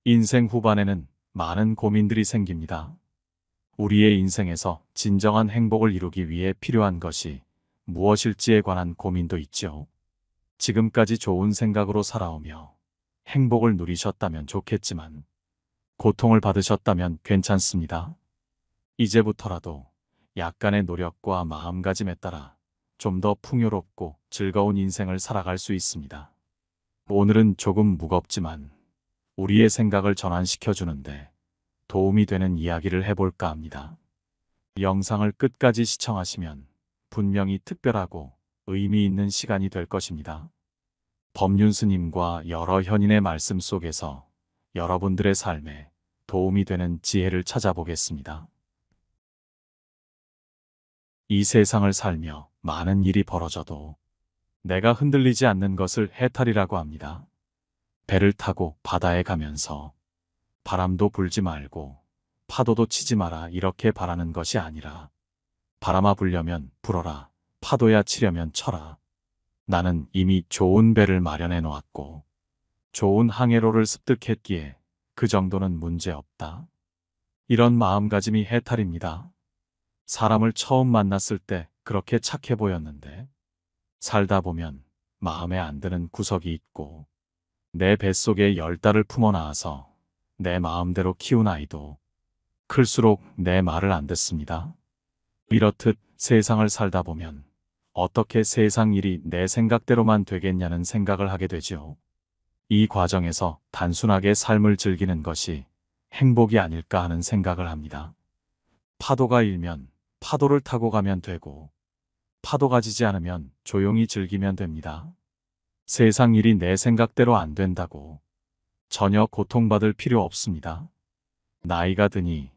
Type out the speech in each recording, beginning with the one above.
인생 후반에는 많은 고민들이 생깁니다. 우리의 인생에서 진정한 행복을 이루기 위해 필요한 것이 무엇일지에 관한 고민도 있죠. 지금까지 좋은 생각으로 살아오며 행복을 누리셨다면 좋겠지만 고통을 받으셨다면 괜찮습니다. 이제부터라도 약간의 노력과 마음가짐에 따라 좀 더 풍요롭고 즐거운 인생을 살아갈 수 있습니다. 오늘은 조금 무겁지만 우리의 생각을 전환시켜주는데 도움이 되는 이야기를 해볼까 합니다. 영상을 끝까지 시청하시면 분명히 특별하고 의미 있는 시간이 될 것입니다. 법륜스님과 여러 현인의 말씀 속에서 여러분들의 삶에 도움이 되는 지혜를 찾아보겠습니다. 이 세상을 살며 많은 일이 벌어져도 내가 흔들리지 않는 것을 해탈이라고 합니다. 배를 타고 바다에 가면서 바람도 불지 말고 파도도 치지 마라 이렇게 바라는 것이 아니라 바람아 불려면 불어라, 파도야 치려면 쳐라. 나는 이미 좋은 배를 마련해 놓았고 좋은 항해로를 습득했기에 그 정도는 문제없다. 이런 마음가짐이 해탈입니다. 사람을 처음 만났을 때 그렇게 착해 보였는데 살다 보면 마음에 안 드는 구석이 있고 내 뱃속에 10달을 품어 낳아서 내 마음대로 키운 아이도 클수록 내 말을 안 듣습니다. 이렇듯 세상을 살다 보면 어떻게 세상 일이 내 생각대로만 되겠냐는 생각을 하게 되죠. 이 과정에서 단순하게 삶을 즐기는 것이 행복이 아닐까 하는 생각을 합니다. 파도가 일면 파도를 타고 가면 되고 파도가 지지 않으면 조용히 즐기면 됩니다. 세상 일이 내 생각대로 안 된다고 전혀 고통받을 필요 없습니다. 나이가 드니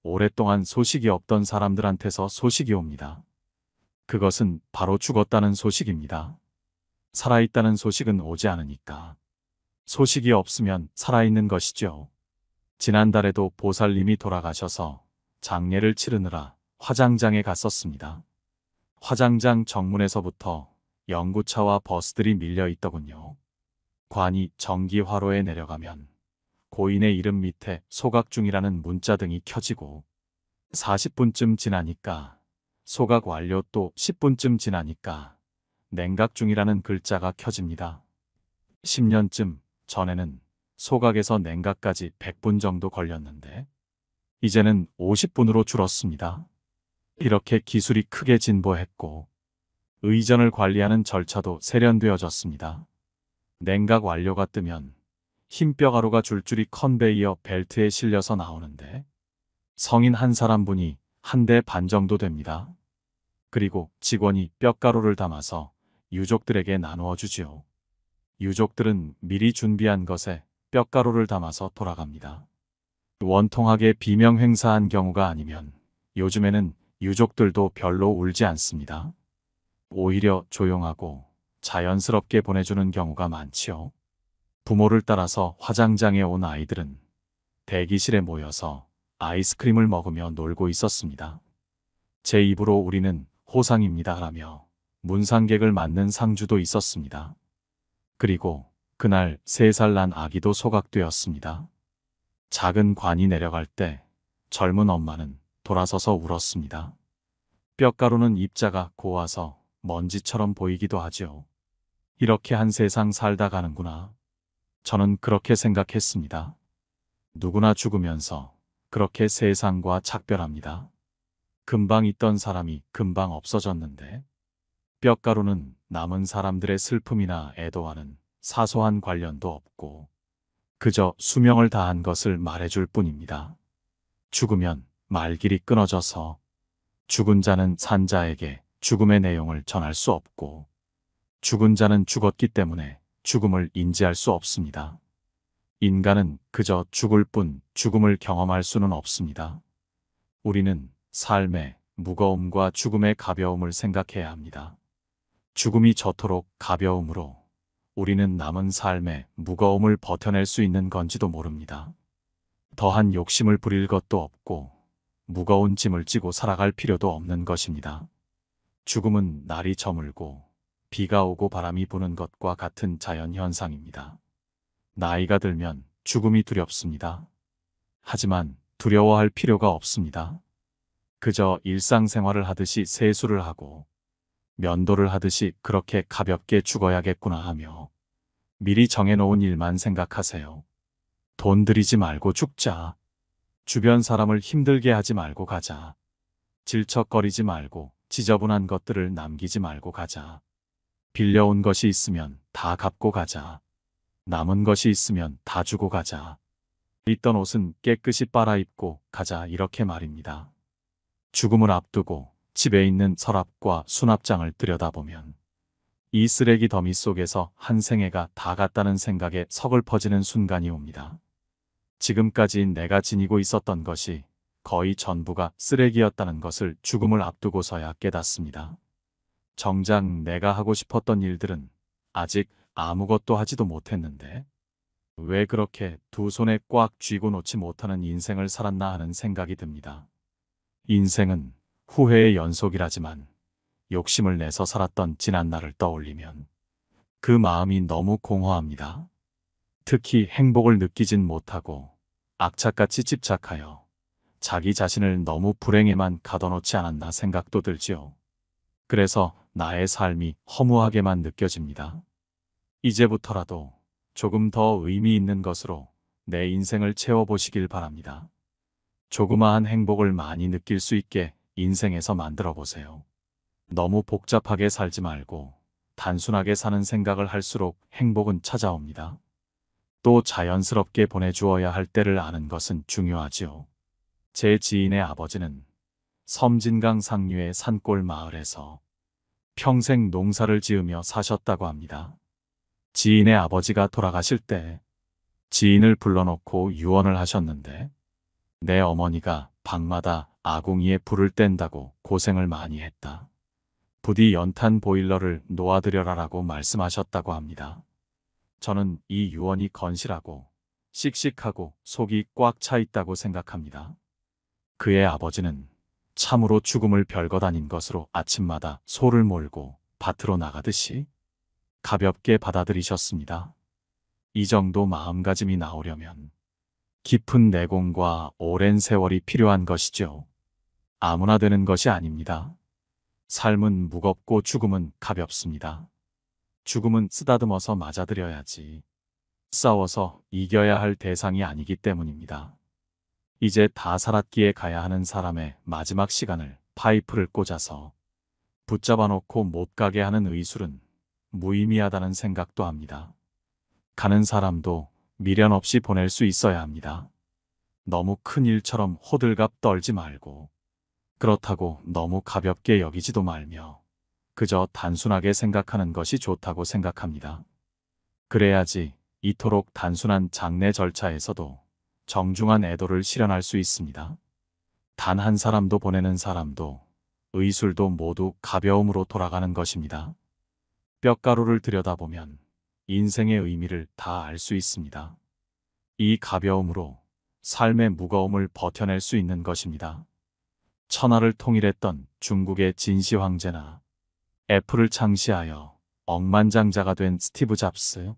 오랫동안 소식이 없던 사람들한테서 소식이 옵니다. 그것은 바로 죽었다는 소식입니다. 살아있다는 소식은 오지 않으니까. 소식이 없으면 살아있는 것이죠. 지난달에도 보살님이 돌아가셔서 장례를 치르느라 화장장에 갔었습니다. 화장장 정문에서부터 연구차와 버스들이 밀려 있더군요. 관이 정기화로에 내려가면 고인의 이름 밑에 소각 중이라는 문자등이 켜지고 40분쯤 지나니까 소각 완료 또 10분쯤 지나니까 냉각 중이라는 글자가 켜집니다. 10년쯤 전에는 소각에서 냉각까지 100분 정도 걸렸는데 이제는 50분으로 줄었습니다. 이렇게 기술이 크게 진보했고 의전을 관리하는 절차도 세련되어졌습니다. 냉각 완료가 뜨면 흰뼈 가루가 줄줄이 컨베이어 벨트에 실려서 나오는데 성인 한 사람분이 한 대 반 정도 됩니다. 그리고 직원이 뼈가루를 담아서 유족들에게 나누어 주지요. 유족들은 미리 준비한 것에 뼈가루를 담아서 돌아갑니다. 원통하게 비명 행사한 경우가 아니면 요즘에는 유족들도 별로 울지 않습니다. 오히려 조용하고 자연스럽게 보내주는 경우가 많지요. 부모를 따라서 화장장에 온 아이들은 대기실에 모여서 아이스크림을 먹으며 놀고 있었습니다. 제 입으로 우리는 호상입니다 라며 문상객을 맞는 상주도 있었습니다. 그리고 그날 3살 난 아기도 소각되었습니다. 작은 관이 내려갈 때 젊은 엄마는 돌아서서 울었습니다. 뼈가루는 입자가 고와서 먼지처럼 보이기도 하죠. 이렇게 한 세상 살다 가는구나. 저는 그렇게 생각했습니다. 누구나 죽으면서 그렇게 세상과 작별합니다. 금방 있던 사람이 금방 없어졌는데 뼈가루는 남은 사람들의 슬픔이나 애도와는 사소한 관련도 없고 그저 수명을 다한 것을 말해줄 뿐입니다. 죽으면 말길이 끊어져서 죽은 자는 산 자에게 죽음의 내용을 전할 수 없고 죽은 자는 죽었기 때문에 죽음을 인지할 수 없습니다. 인간은 그저 죽을 뿐 죽음을 경험할 수는 없습니다. 우리는 삶의 무거움과 죽음의 가벼움을 생각해야 합니다. 죽음이 저토록 가벼움으로 우리는 남은 삶의 무거움을 버텨낼 수 있는 건지도 모릅니다. 더한 욕심을 부릴 것도 없고 무거운 짐을 지고 살아갈 필요도 없는 것입니다. 죽음은 날이 저물고 비가 오고 바람이 부는 것과 같은 자연현상입니다. 나이가 들면 죽음이 두렵습니다. 하지만 두려워할 필요가 없습니다. 그저 일상생활을 하듯이 세수를 하고 면도를 하듯이 그렇게 가볍게 죽어야겠구나 하며 미리 정해놓은 일만 생각하세요. 돈 들이지 말고 죽자. 주변 사람을 힘들게 하지 말고 가자. 질척거리지 말고 지저분한 것들을 남기지 말고 가자. 빌려온 것이 있으면 다 갚고 가자. 남은 것이 있으면 다 주고 가자. 입던 옷은 깨끗이 빨아입고 가자, 이렇게 말입니다. 죽음을 앞두고 집에 있는 서랍과 수납장을 들여다보면 이 쓰레기 더미 속에서 한 생애가 다 갔다는 생각에 서글퍼지는 순간이 옵니다. 지금까지 내가 지니고 있었던 것이 거의 전부가 쓰레기였다는 것을 죽음을 앞두고서야 깨닫습니다. 정작 내가 하고 싶었던 일들은 아직 아무것도 하지도 못했는데 왜 그렇게 두 손에 꽉 쥐고 놓지 못하는 인생을 살았나 하는 생각이 듭니다. 인생은 후회의 연속이라지만 욕심을 내서 살았던 지난 날을 떠올리면 그 마음이 너무 공허합니다. 특히 행복을 느끼진 못하고 악착같이 집착하여 자기 자신을 너무 불행에만 가둬놓지 않았나 생각도 들지요. 그래서 나의 삶이 허무하게만 느껴집니다. 이제부터라도 조금 더 의미 있는 것으로 내 인생을 채워보시길 바랍니다. 조그마한 행복을 많이 느낄 수 있게 인생에서 만들어 보세요. 너무 복잡하게 살지 말고 단순하게 사는 생각을 할수록 행복은 찾아옵니다. 또 자연스럽게 보내주어야 할 때를 아는 것은 중요하지요. 제 지인의 아버지는 섬진강 상류의 산골 마을에서 평생 농사를 지으며 사셨다고 합니다. 지인의 아버지가 돌아가실 때 지인을 불러놓고 유언을 하셨는데, 내 어머니가 방마다 아궁이에 불을 뗀다고 고생을 많이 했다. 부디 연탄 보일러를 놓아드려라라고 말씀하셨다고 합니다. 저는 이 유언이 건실하고 씩씩하고 속이 꽉 차 있다고 생각합니다. 그의 아버지는 참으로 죽음을 별거 아닌 것으로 아침마다 소를 몰고 밭으로 나가듯이 가볍게 받아들이셨습니다. 이 정도 마음가짐이 나오려면 깊은 내공과 오랜 세월이 필요한 것이죠. 아무나 되는 것이 아닙니다. 삶은 무겁고 죽음은 가볍습니다. 죽음은 쓰다듬어서 맞아들여야지 싸워서 이겨야 할 대상이 아니기 때문입니다. 이제 다 살았기에 가야 하는 사람의 마지막 시간을 파이프를 꽂아서 붙잡아 놓고 못 가게 하는 의술은 무의미하다는 생각도 합니다. 가는 사람도 미련 없이 보낼 수 있어야 합니다. 너무 큰 일처럼 호들갑 떨지 말고, 그렇다고 너무 가볍게 여기지도 말며 그저 단순하게 생각하는 것이 좋다고 생각합니다. 그래야지 이토록 단순한 장례 절차에서도 정중한 애도를 실현할 수 있습니다. 단 한 사람도 보내는 사람도 의술도 모두 가벼움으로 돌아가는 것입니다. 뼈가루를 들여다보면 인생의 의미를 다 알 수 있습니다. 이 가벼움으로 삶의 무거움을 버텨낼 수 있는 것입니다. 천하를 통일했던 중국의 진시 황제나 애플을 창시하여 억만장자가 된 스티브 잡스,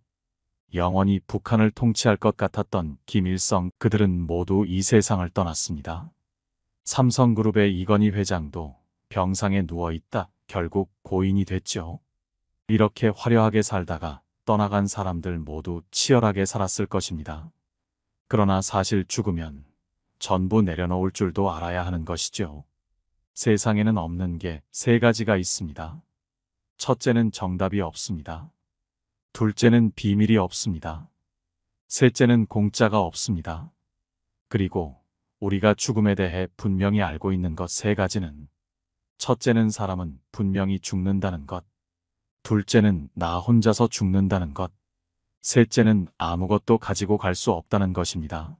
영원히 북한을 통치할 것 같았던 김일성, 그들은 모두 이 세상을 떠났습니다. 삼성그룹의 이건희 회장도 병상에 누워있다 결국 고인이 됐죠. 이렇게 화려하게 살다가 떠나간 사람들 모두 치열하게 살았을 것입니다. 그러나 사실 죽으면 전부 내려놓을 줄도 알아야 하는 것이죠. 세상에는 없는 게 세 가지가 있습니다. 첫째는 정답이 없습니다. 둘째는 비밀이 없습니다. 셋째는 공짜가 없습니다. 그리고 우리가 죽음에 대해 분명히 알고 있는 것 세 가지는, 첫째는 사람은 분명히 죽는다는 것, 둘째는 나 혼자서 죽는다는 것, 셋째는 아무것도 가지고 갈 수 없다는 것입니다.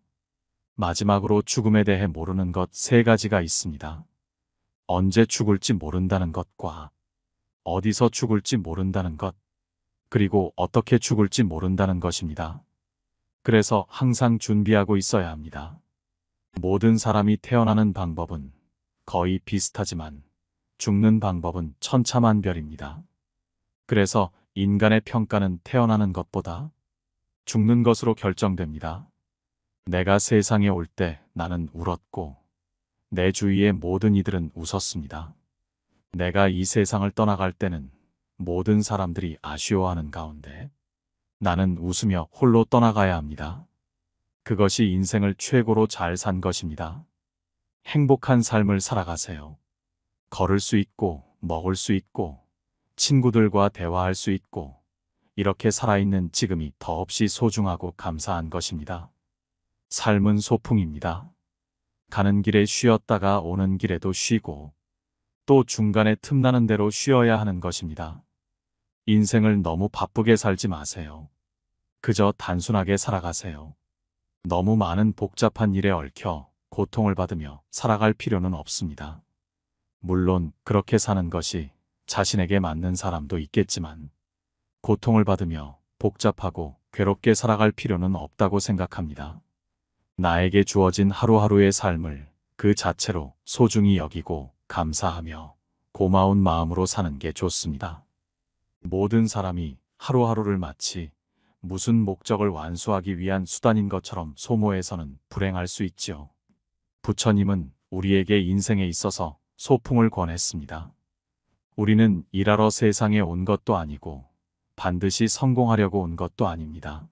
마지막으로 죽음에 대해 모르는 것 세 가지가 있습니다. 언제 죽을지 모른다는 것과 어디서 죽을지 모른다는 것, 그리고 어떻게 죽을지 모른다는 것입니다. 그래서 항상 준비하고 있어야 합니다. 모든 사람이 태어나는 방법은 거의 비슷하지만 죽는 방법은 천차만별입니다. 그래서 인간의 평가는 태어나는 것보다 죽는 것으로 결정됩니다. 내가 세상에 올 때 나는 울었고 내 주위의 모든 이들은 웃었습니다. 내가 이 세상을 떠나갈 때는 모든 사람들이 아쉬워하는 가운데 나는 웃으며 홀로 떠나가야 합니다. 그것이 인생을 최고로 잘 산 것입니다. 행복한 삶을 살아가세요. 걸을 수 있고 먹을 수 있고 친구들과 대화할 수 있고 이렇게 살아있는 지금이 더없이 소중하고 감사한 것입니다. 삶은 소풍입니다. 가는 길에 쉬었다가 오는 길에도 쉬고 또 중간에 틈나는 대로 쉬어야 하는 것입니다. 인생을 너무 바쁘게 살지 마세요. 그저 단순하게 살아가세요. 너무 많은 복잡한 일에 얽혀 고통을 받으며 살아갈 필요는 없습니다. 물론 그렇게 사는 것이 자신에게 맞는 사람도 있겠지만 고통을 받으며 복잡하고 괴롭게 살아갈 필요는 없다고 생각합니다. 나에게 주어진 하루하루의 삶을 그 자체로 소중히 여기고 감사하며 고마운 마음으로 사는 게 좋습니다. 모든 사람이 하루하루를 마치 무슨 목적을 완수하기 위한 수단인 것처럼 소모해서는 불행할 수 있지요. 부처님은 우리에게 인생에 있어서 소풍을 권했습니다. 우리는 일하러 세상에 온 것도 아니고 반드시 성공하려고 온 것도 아닙니다.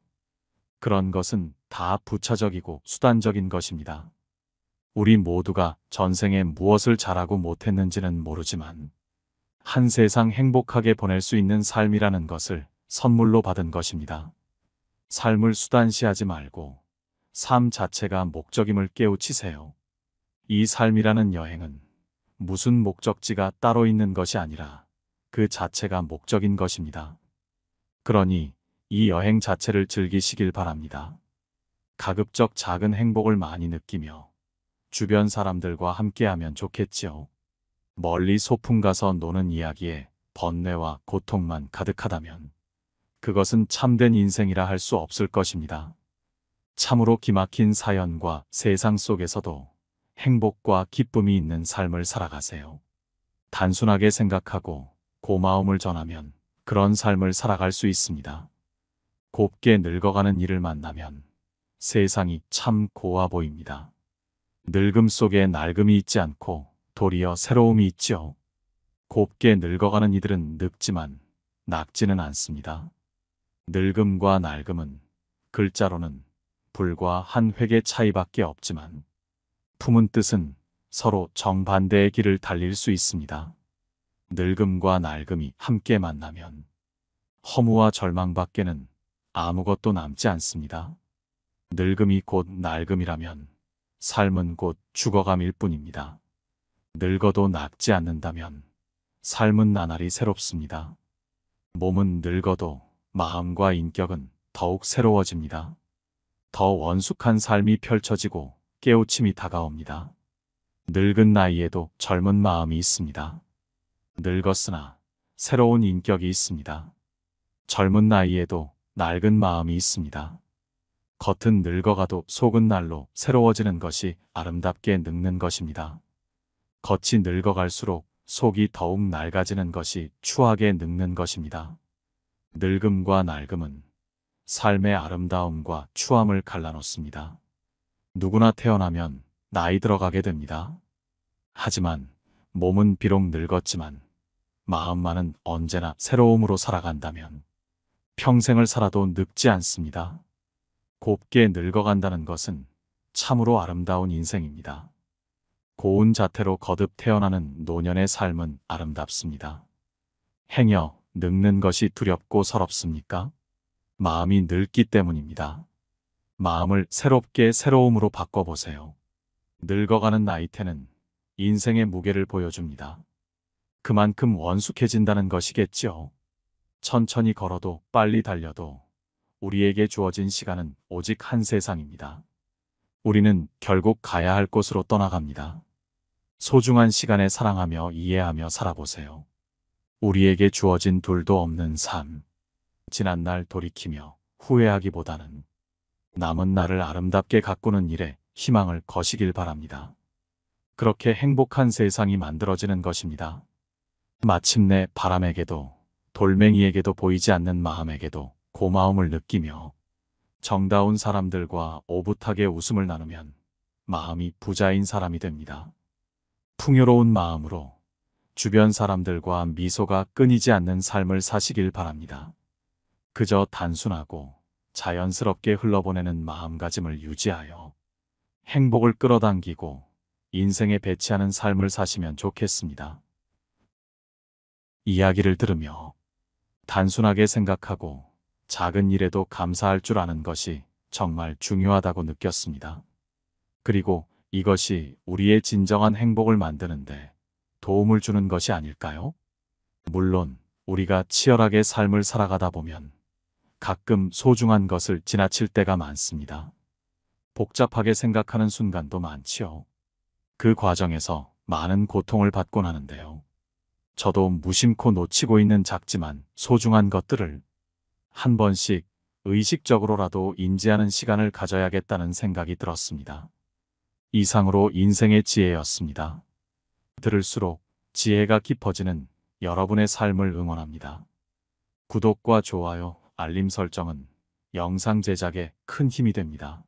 그런 것은 다 부차적이고 수단적인 것입니다. 우리 모두가 전생에 무엇을 잘하고 못했는지는 모르지만 한 세상 행복하게 보낼 수 있는 삶이라는 것을 선물로 받은 것입니다. 삶을 수단시하지 말고 삶 자체가 목적임을 깨우치세요. 이 삶이라는 여행은 무슨 목적지가 따로 있는 것이 아니라 그 자체가 목적인 것입니다. 그러니 이 여행 자체를 즐기시길 바랍니다. 가급적 작은 행복을 많이 느끼며 주변 사람들과 함께하면 좋겠지요. 멀리 소풍 가서 노는 이야기에 번뇌와 고통만 가득하다면 그것은 참된 인생이라 할 수 없을 것입니다. 참으로 기막힌 사연과 세상 속에서도 행복과 기쁨이 있는 삶을 살아가세요. 단순하게 생각하고 고마움을 전하면 그런 삶을 살아갈 수 있습니다. 곱게 늙어가는 이를 만나면 세상이 참 고와 보입니다. 늙음 속에 낡음이 있지 않고 도리어 새로움이 있지요. 곱게 늙어가는 이들은 늙지만 낡지는 않습니다. 늙음과 낡음은 글자로는 불과 한 획의 차이밖에 없지만 품은 뜻은 서로 정반대의 길을 달릴 수 있습니다. 늙음과 낡음이 함께 만나면 허무와 절망밖에는 아무것도 남지 않습니다. 늙음이 곧 낡음이라면 삶은 곧 죽어감일 뿐입니다. 늙어도 늙지 않는다면 삶은 나날이 새롭습니다. 몸은 늙어도 마음과 인격은 더욱 새로워집니다. 더 원숙한 삶이 펼쳐지고 깨우침이 다가옵니다. 늙은 나이에도 젊은 마음이 있습니다. 늙었으나 새로운 인격이 있습니다. 젊은 나이에도 낡은 마음이 있습니다. 겉은 늙어가도 속은 날로 새로워지는 것이 아름답게 늙는 것입니다. 겉이 늙어갈수록 속이 더욱 낡아지는 것이 추하게 늙는 것입니다. 늙음과 낡음은 삶의 아름다움과 추함을 갈라놓습니다. 누구나 태어나면 나이 들어가게 됩니다. 하지만 몸은 비록 늙었지만 마음만은 언제나 새로움으로 살아간다면 평생을 살아도 늙지 않습니다. 곱게 늙어간다는 것은 참으로 아름다운 인생입니다. 고운 자태로 거듭 태어나는 노년의 삶은 아름답습니다. 행여 늙는 것이 두렵고 서럽습니까? 마음이 늙기 때문입니다. 마음을 새롭게 새로움으로 바꿔보세요. 늙어가는 나이테는 인생의 무게를 보여줍니다. 그만큼 원숙해진다는 것이겠죠. 천천히 걸어도 빨리 달려도 우리에게 주어진 시간은 오직 한 세상입니다. 우리는 결국 가야 할 곳으로 떠나갑니다. 소중한 시간에 사랑하며 이해하며 살아보세요. 우리에게 주어진 둘도 없는 삶. 지난날 돌이키며 후회하기보다는 남은 날을 아름답게 가꾸는 일에 희망을 거시길 바랍니다. 그렇게 행복한 세상이 만들어지는 것입니다. 마침내 바람에게도 돌멩이에게도 보이지 않는 마음에게도 고마움을 느끼며 정다운 사람들과 오붓하게 웃음을 나누면 마음이 부자인 사람이 됩니다. 풍요로운 마음으로 주변 사람들과 미소가 끊이지 않는 삶을 사시길 바랍니다. 그저 단순하고 자연스럽게 흘러보내는 마음가짐을 유지하여 행복을 끌어당기고 인생에 배치하는 삶을 사시면 좋겠습니다. 이야기를 들으며 단순하게 생각하고 작은 일에도 감사할 줄 아는 것이 정말 중요하다고 느꼈습니다. 그리고 이것이 우리의 진정한 행복을 만드는데 도움을 주는 것이 아닐까요? 물론 우리가 치열하게 삶을 살아가다 보면 가끔 소중한 것을 지나칠 때가 많습니다. 복잡하게 생각하는 순간도 많지요. 그 과정에서 많은 고통을 받곤 하는데요. 저도 무심코 놓치고 있는 작지만 소중한 것들을 한 번씩 의식적으로라도 인지하는 시간을 가져야겠다는 생각이 들었습니다. 이상으로 인생의 지혜였습니다. 들을수록 지혜가 깊어지는 여러분의 삶을 응원합니다. 구독과 좋아요, 알림 설정은 영상 제작에 큰 힘이 됩니다.